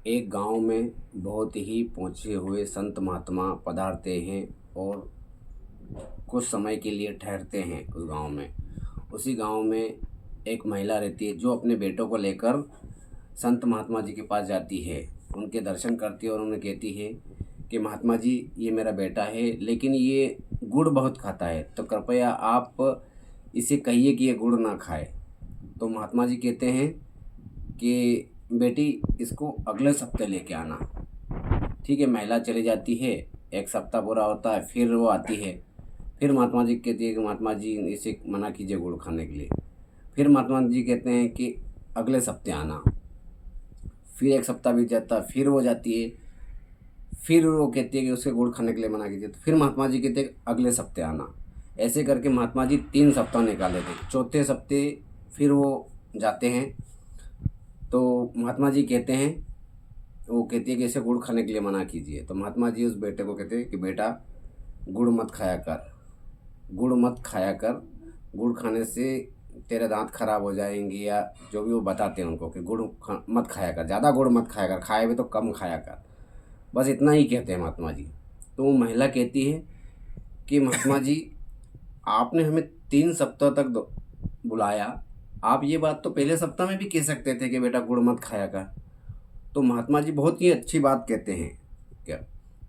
एक गांव में बहुत ही पहुँचे हुए संत महात्मा पधारते हैं और कुछ समय के लिए ठहरते हैं उस गांव में। उसी गांव में एक महिला रहती है जो अपने बेटों को लेकर संत महात्मा जी के पास जाती है, उनके दर्शन करती है और उन्हें कहती है कि महात्मा जी, ये मेरा बेटा है लेकिन ये गुड़ बहुत खाता है, तो कृपया आप इसे कहिए कि ये गुड़ ना खाए। तो महात्मा जी कहते हैं कि बेटी, इसको अगले सप्ते लेके आना। ठीक है, महिला चली जाती है। एक सप्ताह पूरा होता है, फिर वो आती है। फिर महात्मा जी कहती है कि महात्मा जी, इसे मना कीजिए गुड़ खाने के लिए। फिर महात्मा जी कहते हैं कि अगले सप्ते आना। फिर एक सप्ताह बीत जाता है, फिर वो जाती है। फिर वो कहती है कि उसे गुड़ खाने के लिए मना कीजिए। तो फिर महात्मा जी कहते हैं अगले सप्ते आना। ऐसे करके महात्मा जी 3 सप्ताह निकाले थे। चौथे सप्ते फिर वो जाते हैं। तो महात्मा जी कहते हैं, वो कहती है कि इसे गुड़ खाने के लिए मना कीजिए। तो महात्मा जी उस बेटे को कहते हैं कि बेटा, गुड़ मत खाया कर, गुड़ मत खाया कर। गुड़ खाने से तेरे दांत खराब हो जाएंगे, या जो भी वो बताते हैं उनको कि मत खाया कर, ज़्यादा गुड़ मत खाया कर, खाए भी तो कम खाया कर। बस इतना ही कहते हैं महात्मा जी। तो वो महिला कहती है कि महात्मा जी, आपने हमें 3 सप्ताह तक बुलाया, आप ये बात तो पहले सप्ताह में भी कह सकते थे कि बेटा गुड़ मत खाया कर। तो महात्मा जी बहुत ही अच्छी बात कहते हैं। क्या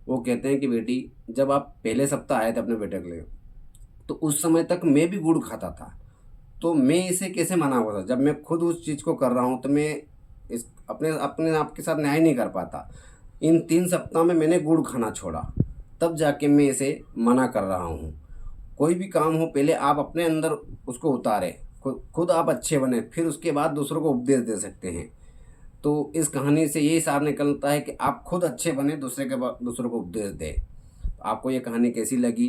वो कहते हैं कि बेटी, जब आप पहले सप्ताह आए थे अपने बेटे के लिए, तो उस समय तक मैं भी गुड़ खाता था, तो मैं इसे कैसे मना हुआ था? जब मैं खुद उस चीज़ को कर रहा हूँ तो मैं इस अपने अपने आप के साथ न्याय नहीं कर पाता। इन 3 सप्ताह में मैंने गुड़ खाना छोड़ा, तब जाके मैं इसे मना कर रहा हूँ। कोई भी काम हो, पहले आप अपने अंदर उसको उतारें, खुद आप अच्छे बने, फिर उसके बाद दूसरों को उपदेश दे सकते हैं। तो इस कहानी से यही सार निकलता है कि आप खुद अच्छे बने, दूसरों को उपदेश दें। आपको ये कहानी कैसी लगी,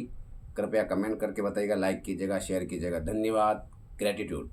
कृपया कमेंट करके बताइएगा, लाइक कीजिएगा, शेयर कीजिएगा। धन्यवाद। ग्रेटिट्यूड।